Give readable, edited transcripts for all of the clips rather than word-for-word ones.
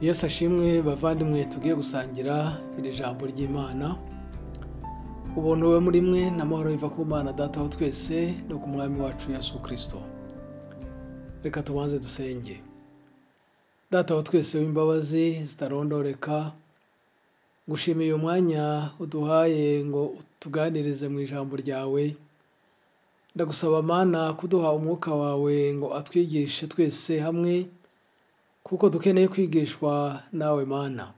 Yesu ashimwe bavandimwe tugiye gusangira iri jambo ry'Imana. Ubuntu we muri mwe n'amahoro biva ku Mana Data wa twese no ku Mwami wacu Yesu Kristo. Reka tubanze dusenge. Data wa twese w'imbabazi zitarondoreka, gushimiye uyu mwanya uduhaye ngo tuganirize mu ijambo ryawe. Ndagusaba Mana kuduha umwuka wawe ngo atwigishe twese hamwe, kuko dukeneye kwigishwa nawe Mana.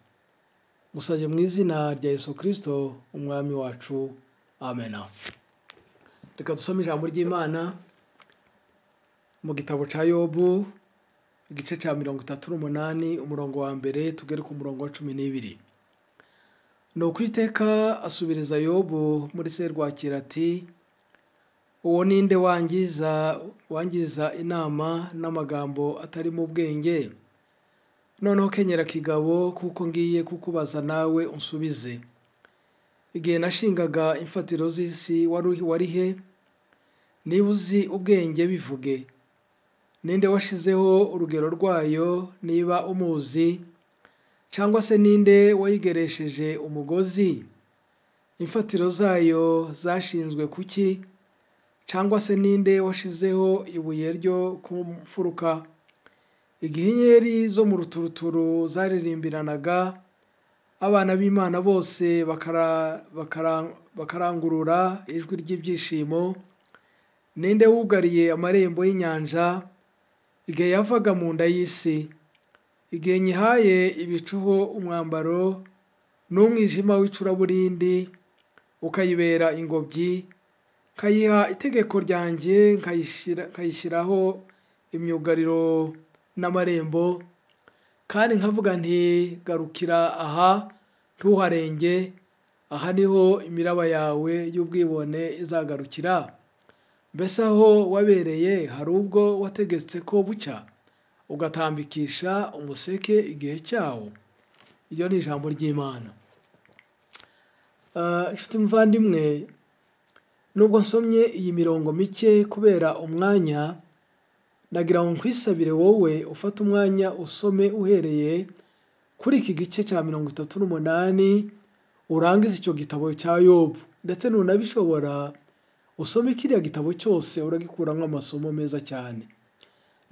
Musabye mu izina rya Yesu Kristo umwami wacu, amen. Reka dusome ijambo ry'Imana mu gitabo cya Yobu, igice cya 38 umurongo wa mbere tugere ku murongo wa 12. Nuko Uwiteka asubiriza Yobu muri serwakira ati, uwo ninde wangiza inama n'amagambo atari mu bwenge? Noneho kenyera kigabo, kuko ngiye kukubaza nawe unsubize. Igihe nashingaga imfatiro z'isi wari he? Niba uzi ubwenge bivuge. Ninde washizeho urugero rwayo niba umuzi? Cyangwa se ninde wayigeresheje umugozi? Imfatiro zayo zashinzwe kuki? Cyangwa se ninde washizeho ibuye ryo ku mfuruka? Igihe inyenyeri zo mu ruturuturu zaririmbiranaga, abana b'Imana bose bakarangurura ijwi ry'ibyishimo, ninde wugariye amarembo y'inyanja igihe yavaga mu nda y'isi? Igihe nyihaye ibicuho umwambaro n'umwijima w'icuraburindi, ukayibera ingobyi, nkayiha itegeko ryanjye, nkayishyiraho imyugariro n'amarembo, kandi nkavuga nti garukira aha ntuharenge, aha niho imiraba yawe y'ubwibone izagarukira. Mbese aho wabereye hari ubwo wategetse ko bucya, ugatambikisha umuseke igihe cyawo? Iryo ni ijambo ry'Imana. Inshuti muvandimwe, nubwo nsomye iyi mirongo mike kubera umwanya, nagira ngo nkwisabire wowe ufate umwanya usome uhereye kuri iki gice cya 38 urangize icyo gitabo cya Yobu, ndetse nunabishobora usome kiriya gitabo cyose, uragikuramo amasomo meza cyane.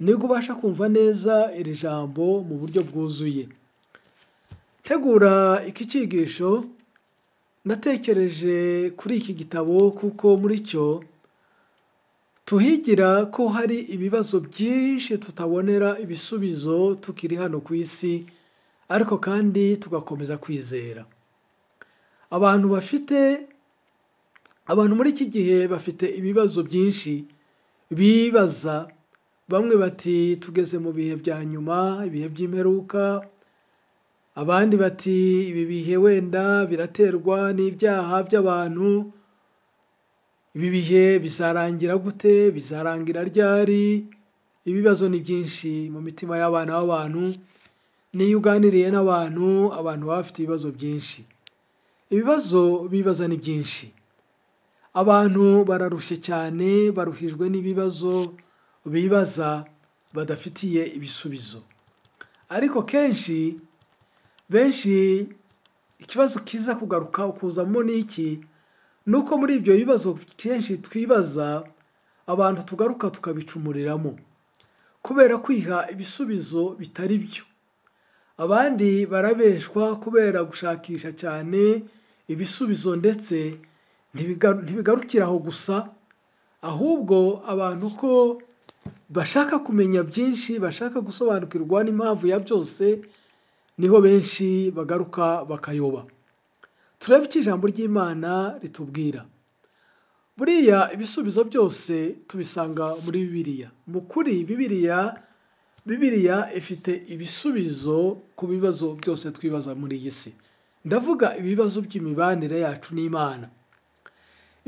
Nibwo ubasha kumva neza iri jambo mu buryo bwuzuye. Tegura iki cyigisho, natekereje kuri iki gitabo kuko muri cyo tuhigira ko hari ibibazo byinshi tutabonera ibisubizo tukiri hano ku isi, ariko kandi tugakomeza kwizera. Abantu muri iki gihe bafite ibibazo byinshi bibaza. Bamwe bati tugeze mu bihe bya nyuma, ibihe by'imperuka. Abandi bati ibi bihe wenda biraterwa n'ibyaha by'abantu. Ibi bihe bizarangira gute? Bizarangira ryari? Ibibazo ni byinshi mu mitima y'abana b'abantu. Niyo uganiriye n'abantu, abantu baba bafite ibibazo byinshi. Ibibazo bibaza ni byinshi. Abantu bararushye cyane, baruhijwe n'ibibazo bibaza badafitiye ibisubizo. Ariko benshi ikibazo kiza kugaruka kuzamo n'iki? Nuko muri ibyo bibazo kenshi twibaza, abantu tugaruka tukabicumuriramo kubera kwiha ibisubizo bitari byo. Abandi barabeshwa kubera gushakisha cyane ibisubizo, ndetse ntibigarukira aho gusa, ahubwo abantu ko bashaka kumenya byinshi, bashaka gusobanukirwa n'impamvu ya byose, niho benshi bagaruka bakayoba. Turebe icyo ijambo ry'Imana ritubwira. Buriya ibisubizo byose tubisanga muri Bibiliya. Mu kuri Bibiliya ifite ibisubizo ku bibazo byose twibaza muri iyi si. Ndavuga ibibazo by'imibanire yacu n'Imana.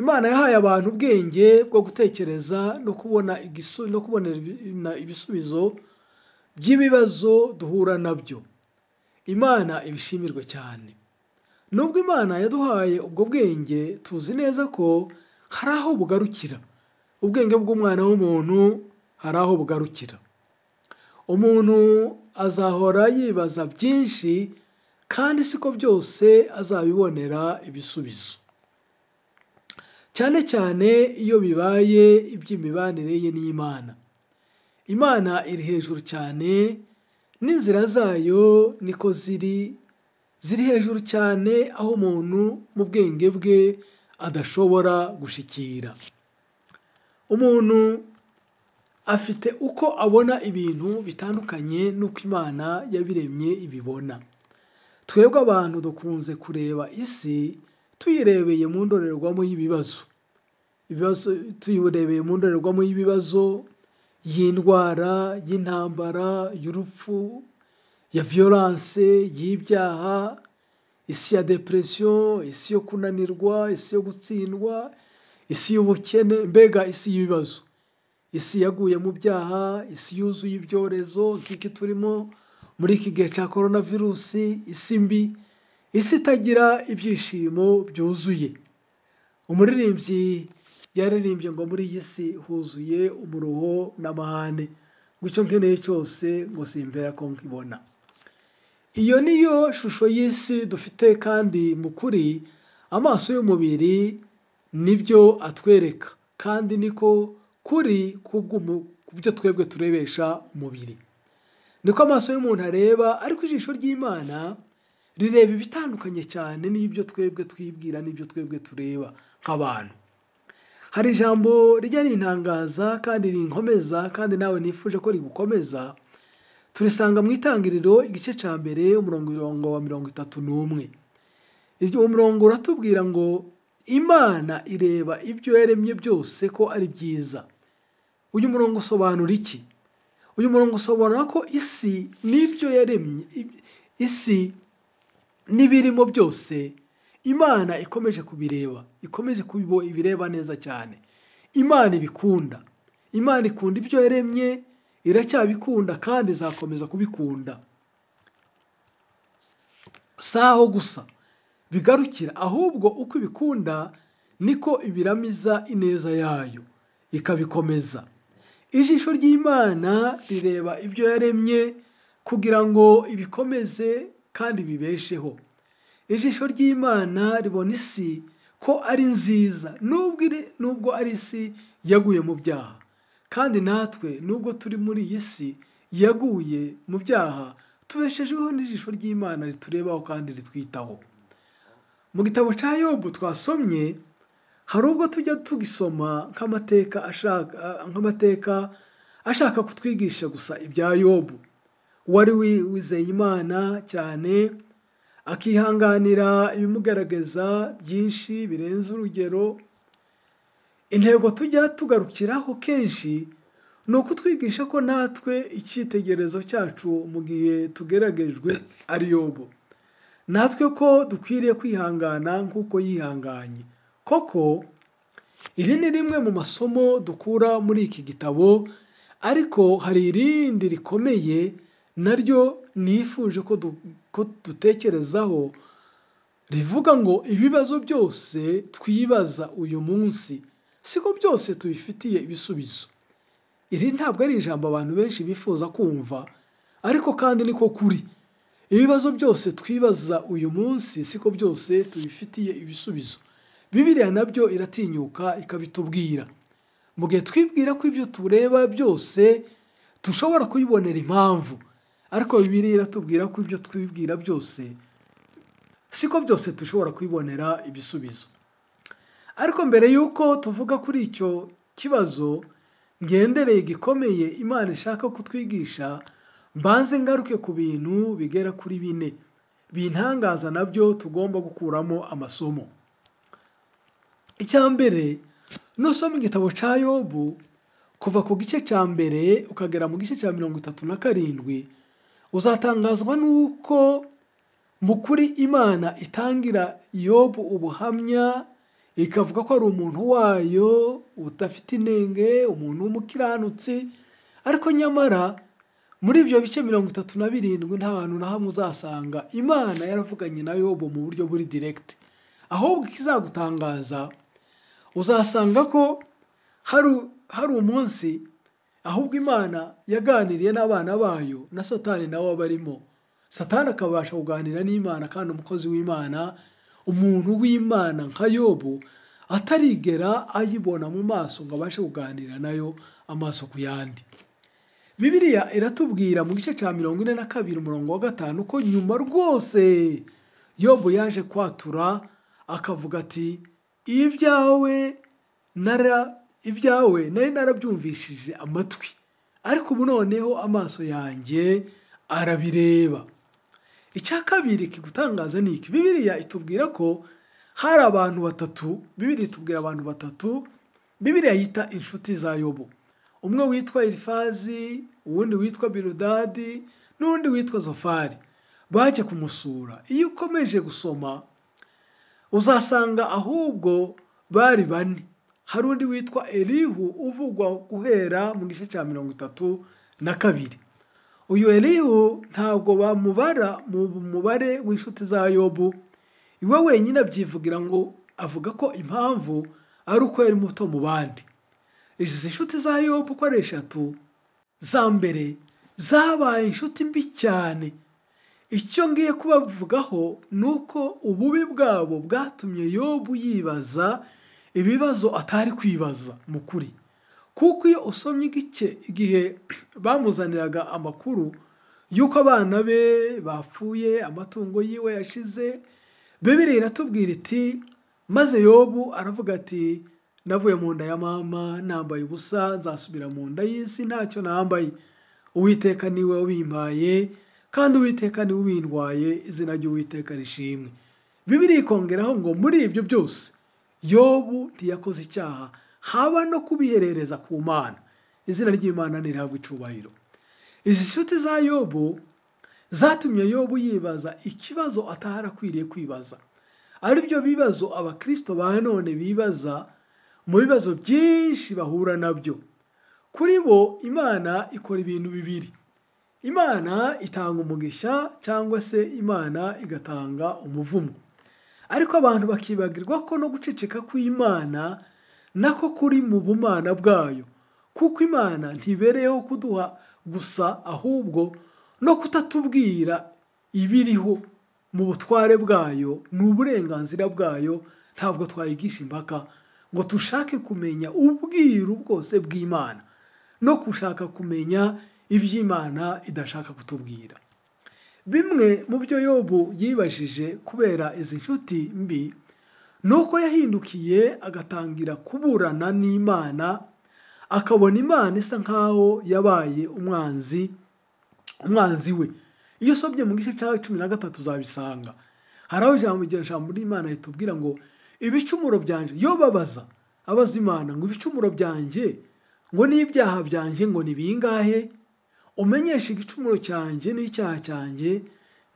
Imana yahaye abantu ubwenge bwo gutekereza no kubonera ibisubizo by'ibibazo duhura nabyo. Imana ibishimirwe cyane. Nubwo Imana yaduhaye ubwo bwenge, tuzi neza ko hari aho bugarukira. Ubwenge bw'umwana w'umuntu hari aho bugarukira. umuntu azahora yibaza byinshi kandi siko byose azabibonera ibisubizo, cyane cyane iyo bibaye iby'imibanire ye n'Imana. Imana iri hejuru cyane, n'inzira zayo niko ziri hejuru cyane, aho umuntu mu bwenge bwe adashobora gushikira. Umuntu afite uko abona ibintu bitandukanye n'uko Imana yabiremye ibibona. Twebwe abantu dukunze kureba isi tuyirebeye mu ndorerwamo y'ibibazo, tuyirebeye mu ndorerwamo y'ibibazo, y'indwara, y'intambara, y'urupfu, ya violence, y'ibyaha, isi ya depression, isi yo kunanirwa, isi yo gutsindwa, isi y'ubukene, mbega isi y'ibibazo. Isi yaguye mu byaha, isi yuzuye ibyorezo nk'iki turimo muri iki gihe cya coronavirus, isi mbi, isi itagira ibyishimo byuzuye. Umuririmbyi yaririmbye ngo muri iyi si huzuye umuruho n'amahane, ngo icyo nkeneye cyose ngo simbera ko nkibona. Iyo niyo shusho y'isi dufite, kandi mu kuri amaso y'umubiri nibyo atwereka, kandi niko kuri ku byo twebwe turebesha umubiri. Niko amaso y'umuntu areba, ariko ijisho ry'Imana rireba ibitandukanye cyane n'ibyo twebwe twibwira n'ibyo twebwe tureba nk'abantu. Hari ijambo rijya rintangaza kandi rinkomeza, kandi nawe nifuje ko rigukomeza. Turisanga mu Itangiriro igice cya mbere umurongo wa 31. Uwo murongo uratubwira ngo Imana ireba ibyo yaremye byose ko ari byiza. Uyu murongo usobanura iki? Uyu murongo usobanura ko isi n'ibyo yaremye, isi n'ibirimo byose, Imana ikomeje kubireba, ikomeje ibireba neza cyane. Imana ibikunda. Imana ikunda ibyo yaremye, iracyabikunda kandi izakomeza kubikunda. Saho gusa bigarukira, ahubwo uko ibikunda niko ibiramiza ineza yayo, ikabikomeza. Ijisho ry'Imana rireba ibyo yaremye kugira ngo ibikomeze kandi bibesheho. Ijisho ry'Imana ribona isi ko ari nziza, nubwo ari isi yaguye mu byaha. Kandi natwe nubwo turi muri iyi si yaguye mu byaha, tubeshejeho n'ijisho ry'Imana riturebaho kandi ritwitaho. Mu gitabo cya Yobu twasomye, hari ubwo tujya tugisoma nk'amateka ashaka kutwigisha gusa ibya Yobu, wari wizeye Imana cyane, akihanganira ibimugaragaza byinshi birenze urugero. Intego tujya tugarukiraho kenshi ni ukutwigisha ko natwe icyitegererezo cyacu mu gihe tugeragejwe ari Yobu, natwe ko dukwiriye kwihangana nk'uko yihanganye. Koko iri ni rimwe mu masomo dukura muri iki gitabo, ariko hari irindi rikomeye naryo nifuje ko dutekerezaho, rivuga ngo ibibazo byose twibaza uyu munsi siko byose tubifitiye ibisubizo. Iri ntabwo ari ijambo abantu benshi bifuza kumva, ariko kandi niko kuri. Ibibazo byose twibaza uyu munsi siko byose tubifitiye ibisubizo. Bibiliya nabyo iratinyuka ikabitubwira. Mu gihe twibwira ko ibyo tureba byose dushobora kubibonera impamvu, ariko Bibiliya iratubwira ko ibyo twibwira byose siko byose dushobora kubibonera ibisubizo. Ariko mbere y'uko tuvuga kuri icyo kibazo ngendereye gikomeye Imana ishaka kutwigisha, mbanze ngaruke ku bintu bigera kuri 4 bintangaza nabyo tugomba gukuramo amasomo. Icya mbere, nusoma igitabo cya Yobu kuva ku gice cya mbere ukagera mu gice cya 37, uzatangazwa nuko mu kuri Imana itangira Yobu ubuhamya, ikavuga ko ari umuntu wayo udafite inenge, umuntu w'umukiranutsi. Ariko nyamara muri ibyo bice 37 nta hantu na hamwe uzasanga Imana yaravuganye na Yobu mu buryo buri direct. Ahubwo ikizagutangaza, uzasanga ko hari umunsi ahubwo Imana yaganiriye n'abana bayo na Satani nawe abarimo. Satani akabasha kuganira n'Imana, kandi umukozi w'Imana, umuntu w'Imana nka Yobu atarigera ayibona mu maso ngo abashe kuganira nayo amaso ku yandi. Bibiliya iratubwira mu gice cya 42 umurongo wa 5 ko nyuma rwose Yobu yaje kwatura akavuga ati ibyawe nari narabyumvishije amatwi, ariko ubu noneho amaso yanjye arabireba. Icya kabiri kigutangaza ni iki? Bibiliya itubwira ko hari abantu batatu. Bibiliya itubwira abantu batatu Bibiliya yita inshuti za Yobu. Umwe witwa Elifazi, uwundi witwa Biludadi, n'undi witwa Zofari. Baje kumusura. Iyo ukomeje gusoma uzasanga ahubwo bari bane. Hari undi witwa Elihu uvugwa guhera mu gice cya 32. Uyu Elihu ntabwo bamubara mu mubare w'inshuti za Yobu. Iwe wenyine abyivugira ngo avuga ko impamvu ari uko yari muto mu bandi. Izi inshuti za Yobu uko ari 3 za mbere zabaye inshuti mbi cyane. Icyo ngiye kubavugaho ni uko ububi bwabo bwatumye Yobu yibaza ibibazo atari kwibaza mu kuri. Kuko iyo usomye igihe bamuzaniraga amakuru y'uko abana be bapfuye, amatungo yiwe yashize, Bibiliya iratubwira iti maze Yobu aravuga ati navuye mu nda ya mama nambaye ubusa, nzasubira mu nda y'isi ntacyo nambaye. Uwiteka niwe wabimpaye, kandi Uwiteka niwe ubindwaye, izina ry'Uwiteka rishimwe. Bibiliya ikongeraho ngo muri ibyo byose Yobu ntiyakoze icyaha, haba no kubiherereza ku Mana. Izina ry'Imana nirihabwe icubahiro. Izi nshuti za Yobu zatumye Yobu yibaza ikibazo atarakwiriye kwibaza. Ari byo bibazo abakristo ba none bibaza mu bibazo byinshi bahura nabyo. Kuri bo Imana ikora ibintu bibiri. Imana itanga umugisha cyangwa se Imana igatanga umuvumo. Ariko abantu bakibagirwa ko no guceceka kw'Imana nako kuri mu bumana bwayo. Kuko Imana ntibereyeho kuduha gusa, ahubwo no kutatubwira ibiriho mu butware bwayo. Ni uburenganzira bwayo, ntabwo twayigisha impaka ngo tushake kumenya ubwiru bwose bw'Imana no gushaka kumenya iby'Imana idashaka kutubwira. Bimwe mu byo Yobu yibajije kubera izi nshuti mbi ni uko yahindukiye agatangira kuburana n'Imana, akabona Imana isa nkaho yabaye umwanzi we. Iyo usomye mu gice cya 13 uzabisanga. Hari aho ijambo ry'Imana ritubwira ngo ibicumuro byanjye, Yobu abaza Imana ngo ibicumuro byanjye ngo n'ibyaha byanjye ngo ni bingahe? Umenyeshe igicumuro cyanjye n'icyaha cyanjye,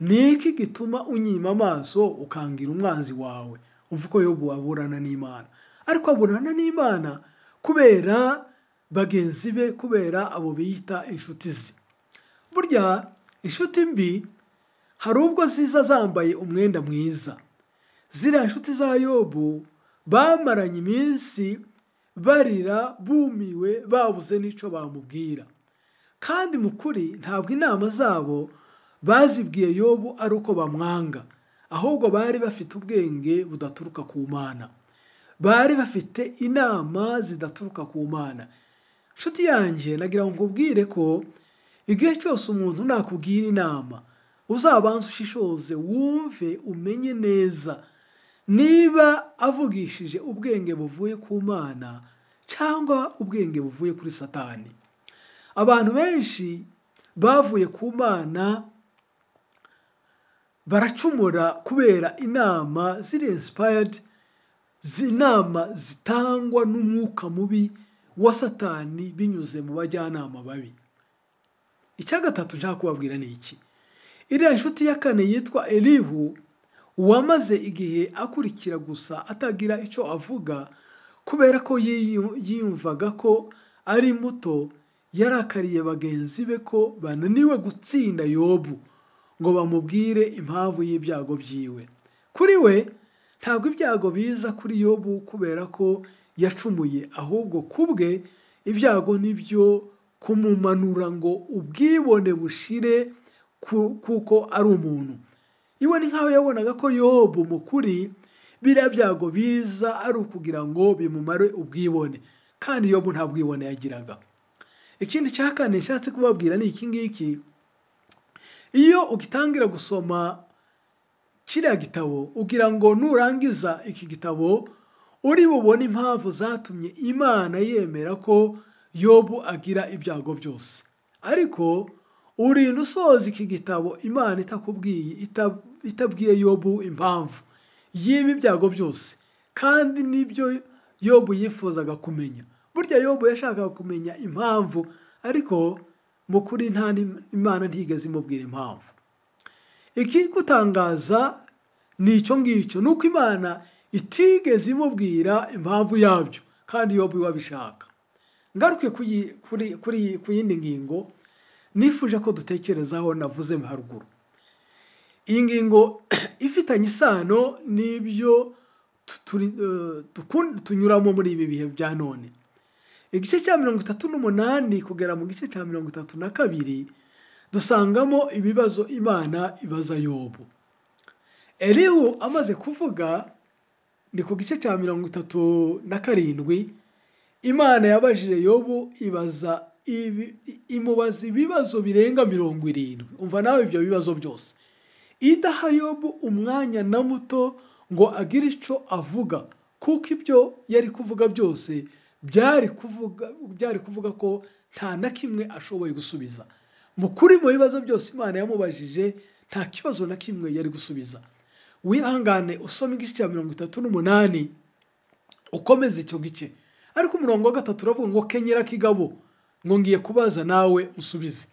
ni iki gituma unyima amaso ukangira umwanzi wawe? Umva ko Yobu aburana n'Imana. Ariko aburana n'Imana kubera bagenzi be, kubera abo biyita inshuti ze. Burya inshuti mbi hari ubwo ziza zambaye umwenda mwiza. Ziriya inshuti za Yobu bamaranye iminsi barira, bumiwe, babuze n'icyo bamubwira. Kandi mu kuri ntabwo inama zabo bazibwiye Yobu ari uko bamwanga, ahubwo bari bafite ubwenge budaturuka ku Mana. Bari bafite inama zidaturuka ku Mana. Nshuti yanjye, nagira ngo nkubwire ko igihe cyose umuntu nakubwira inama, uzabanze ushishoze, wumve, umenye neza niba avugishije ubwenge buvuye ku Mana cyangwa ubwenge buvuye kuri Satani. Abantu benshi bavuye ku Mana baracumura kubera inama ziri inspired, inama zitangwa n'umwuka mubi wa Satani binyuze mu bajyanama babi. Icya gatatu nshaka kubabwira ni iki? Iriya nshuti ya kane yitwa Elihu, wamaze igihe akurikira gusa atagira icyo avuga kubera ko yiyumvaga ko ari muto, yarakariye bagenzi be ko bananiwe gutsinda Yobu ngo bamubwire impamvu y'ibyago byiwe. Kuri we ntabwo ibyago biza kuri Yobu kubera ko yacumuye, ahubwo kubwe ibyago nibyo kumumanura ngo ubwibone bushire kuko ari umuntu. Iwe ni nkaho yabonaga ko Yobu mu kuri biriya byago biza ari ukugira ngo bimumare ubwibone, kandi Yobu nta bwibone yagiraga. Ikindi cya kane nshatse kubabwira ni iki ngiki: iyo ugitangira gusoma kiriya gitabo ugira ngo nurangiza iki gitabo uri bubone impamvu zatumye Imana yemera ko Yobu agira ibyago byose, ariko urinda usoza iki gitabo Imana itabwiye Yobu impamvu y'ibi byago byose, kandi nibyo Yobu yifuzaga kumenya. Burya Yobu yashakaga kumenya impamvu, ariko mu kuri Imana ntigeze imubwira impamvu. Iki gutangaza ni icyo ngicyo, nuko Imana itigeze imubwira impamvu yabyo, kandi Yobu wabishaka. Ngaruke ku yindi ngingo nifuje ko dutekerezaho navuze haruguru. Iyi ngingo ifitanye isano n'ibyo tunyuramo muri ibi bihe bya none. Igice cya 38 kugera mu gice cya 32 dusangamo ibibazo Imana ibaza Yobu. Elihu amaze kuvuga, ni ku gice cya 37, Imana yabajije Yobu imubaza ibibazo birenga 70. Umva nawe ibyo bibazo byose, idaha Yobu umwanya na muto ngo agire icyo avuga, kuko ibyo yari kuvuga byose byari kuvuga ko nta na kimwe ashoboye gusubiza. Mu kuri mu bibazo byose Imana yamubajije nta kibazo na kimwe yari gusubiza. Wihangane usome igice cya 38 ukomeze icyo gice, ariko umurongo wa 3 uravuga ngo kenyera kigabo, ngo ngiye kubaza nawe usubize.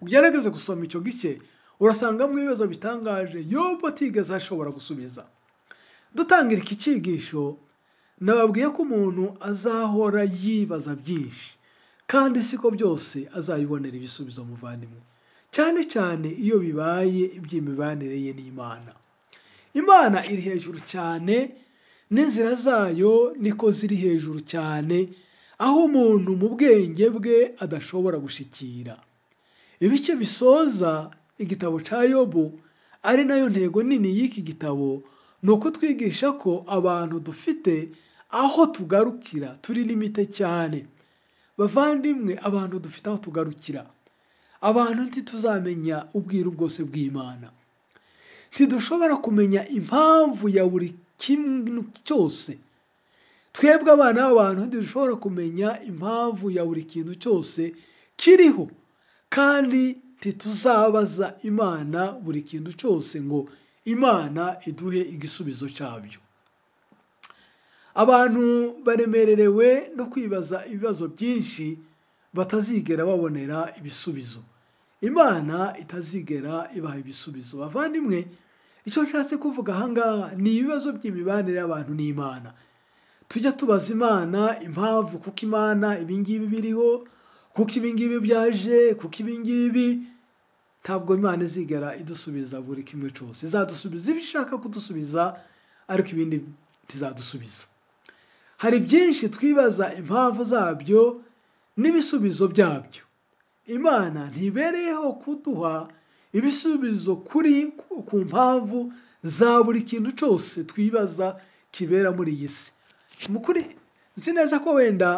Ugerageze gusoma icyo gice urasangamo ibibazo bitangaje Yobu atigeze ashobora gusubiza. Dutangira iki cyigisho nababwiye ko umuntu azahora yibaza byinshi, kandi siko byose azabibonera ibisubizo muvandimwe, cyane cyane iyo bibaye iby'imibanire ye n'Imana. Imana iri hejuru cyane, n'inzira zayo niko ziri hejuru cyane, aho umuntu mu bwenge bwe adashobora gushikira. Ibice bisoza igitabo cya Yobu ari nayo ntego nini y'iki gitabo, ni uko twigisha ko abantu dufite aho tugarukira turi limite cyane. Bavandimwe, abantu dufite aho tugarukira. Abantu ntituzamenya ubwiru bwose bw'Imana, ntidushobora kumenya impamvu ya buri kintu cyose. Twebwe abana b'abantu ntidushobora kumenya impamvu ya buri kintu cyose kiriho, kandi ntituzabaza Imana buri kintu cyose ngo Imana iduhe igisubizo cyabyo. Abantu baremerewe no kwibaza ibibazo byinshi batazigera babonera ibisubizo. Imana itazigera ibaha ibisubizo. Bavandimwe, icyo nshatse kuvuga ahangaha ni ibibazo by'imibanire y'abantu n'Imana. Tujya tubaza Imana impamvu, kuko Imana ibingibi biriho, kuko ibingibi byaje, kuko ibingibi. Ntabwo Imana izigera idusubiza buri kimwe cyose. Izadusubiza ibyo ishaka kudusubiza, ariko ibindi ntizadusubiza. Hari byinshi twibaza impamvu zabyo n'ibisubizo byabyo. Imana ntibereyeho kuduha ibisubizo ku mpamvu za buri kintu cyose twibaza kibera muri iyi si. Mu kuri nzi neza ko wenda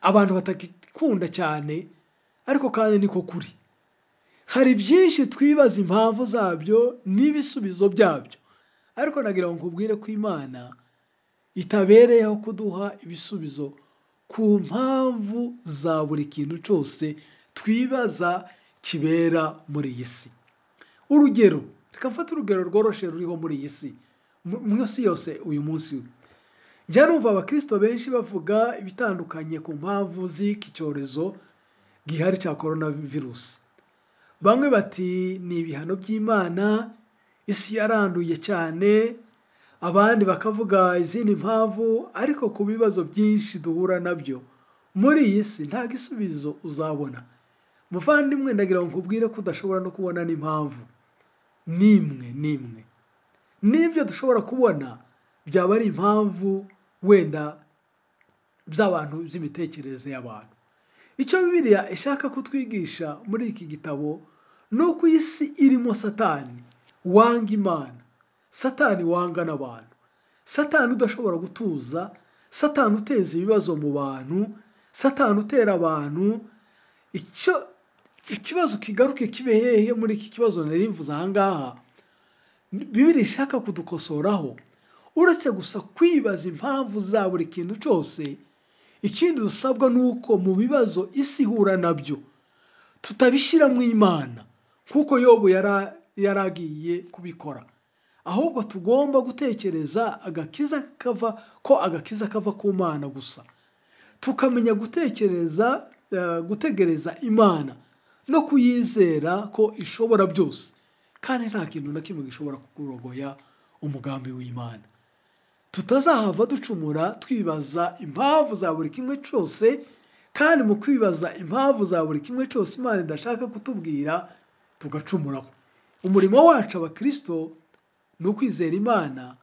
abantu batakikunda cyane, ariko kandi niko kuri. Hari byinshi twibaza impamvu zabyo n'ibisubizo byabyo, ariko nagira ngo nkubwire ko Imana itabereyeho kuduha ibisubizo ku mpamvu za buri kintu cyose twibaza kibera muri iyi si. Urugero, reka mfate urugero rworoshye ruriho muri iyi si, mu isi yose uyu munsi. Njya numva abakristo benshi bavuga ibitandukanye ku mpamvu z'iki cyorezo gihari cya coronavirus. Bamwe bati ni ibihano by'Imana, isi yaranduye cyane. Abandi bakavuga izindi mpamvu, ariko ku bibazo byinshi duhura nabyo muri iyi si nta gisubizo uzabona. Muvandimwe, ndagira ngo nkubwire ko udashobora no kubona n'impamvu n'imwe. N'ibyo dushobora kubona byaba ari impamvu wenda by'abantu by'imitekerereze y'abantu. Icyo Bibiliya ishaka kutwigisha muri iki gitabo ni uko isi irimo Satani wanga Imana, Satani wanga n'abantu, Satani udashobora gutuza, Satani uteza ibibazo mu bantu, Satani utera abantu. Ikibazo kigaruke kibe hehe muri iki kibazo nari mvuze aha ngaha, Bibiliya ishaka kudukosoraho, uretse gusa kwibaza impamvu za buri kintu cyose. Ikindi dusabwa ni uko mu bibazo isi ihura nabyo tutabishyira mu Imana kuko Yobu yaragiye kubikora, ahubwo tugomba gutekereza agakiza kava ku Mana gusa, tukamenya gutegereza Imana no kuyizera ko ishobora byose, kandi nta kintu na kimwe gishobora kukurogoya umugambi w'Imana. Tutazahava ducumura twibaza impamvu za buri kimwe cyose, kandi mu kwibaza impamvu za buri kimwe cyose Imana idashaka kutubwira tugacumuraho. Umurimo wacu abakristo ni ukwizera Imana,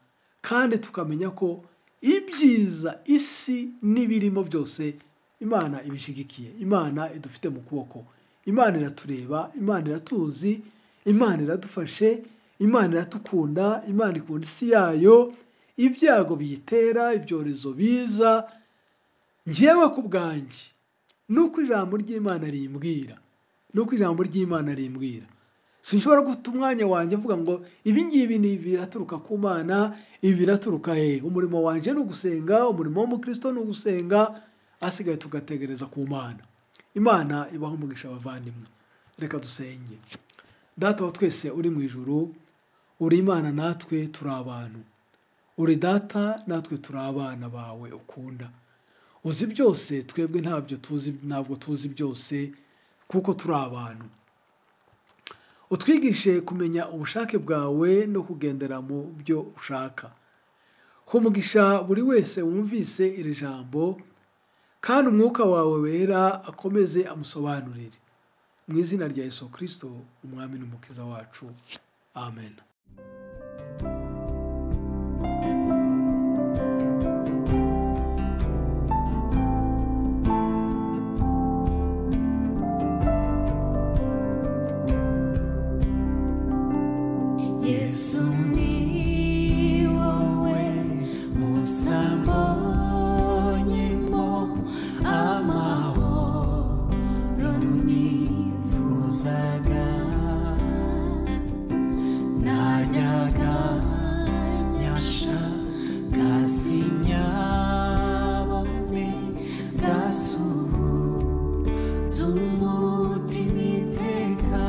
kandi tukamenya ko ibyiza isi n'ibirimo byose Imana ibishyigikiye. Imana idufite mu kuboko, Imana iratureba, Imana iratuzi, Imana iradufashe, Imana iratukunda, Imana ikunda isi yayo. Ibyago biyitera, ibyorezo biza, njyewe ku bwanjye nuko ijambo ry'Imana rimbwira, sinshobora guta umwanya wanjye mvuga ngo ibi ngibi ni biraturuka ku Mana, ibi biraturuka he. Umurimo wanjye ni ugusenga, umurimo w'umukristo ni ugusenga, asigaye tugategereza ku Mana. Imana ibaho umugisha abavandimwe. Reka dusenge. Data wa twese uri mu ijuru, uri Imana, natwe turi abantu. Uri Data, natwe turi abana bawe ukunda. Uzi byose, twebwe ntabwo tuzi byose kuko turi abantu. Utwigishe kumenya ubushake bwawe no kugendera mu byo ushaka. Umugisha buri wese wumvise iri jambo, kandi umwuka wawe wera akomeze amusobanurire. Mu izina rya Yesu Kristo, umwami n'umukiza wacu. Amen. Yesu ni wowe musambonyemo amahoro nifuzaga, najyaga nyashaka sinyabone, gasuhuza umutima iteka.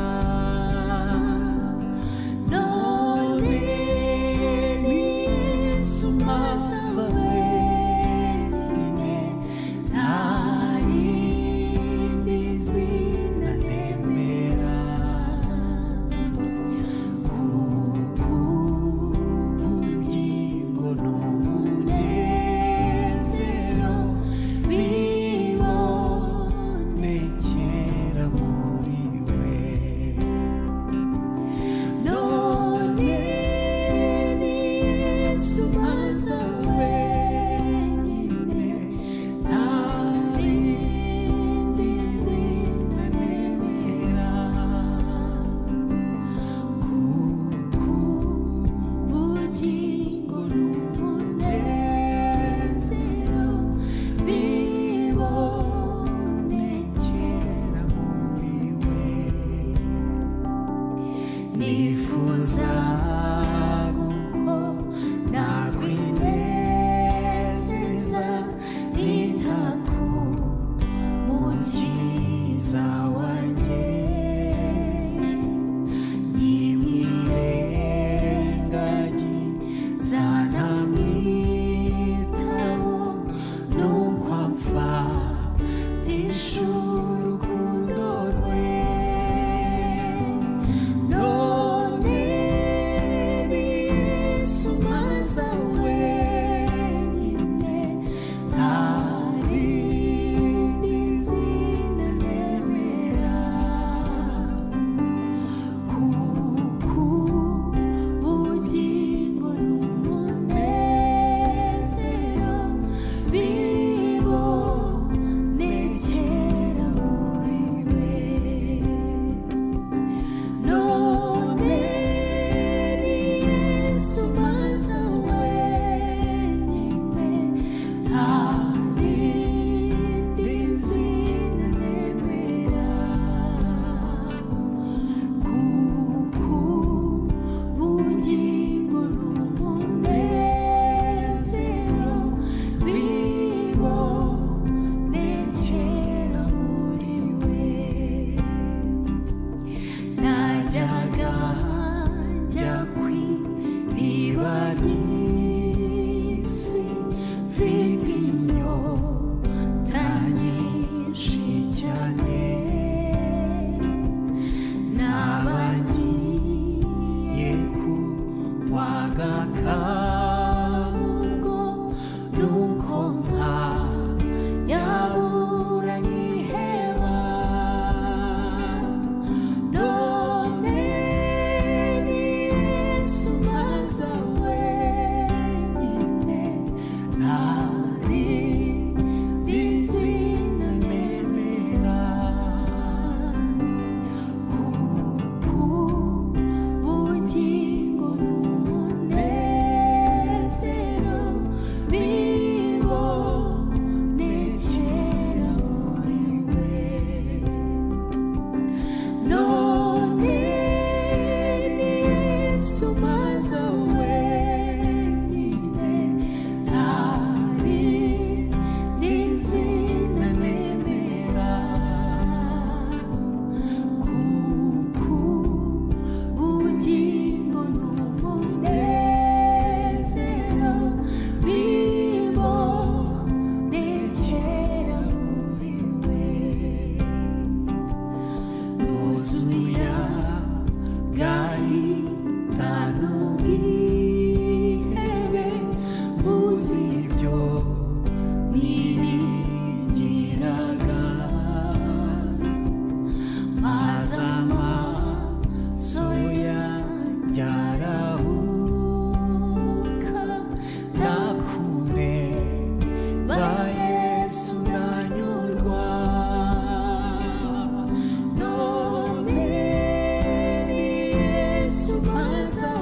mpaza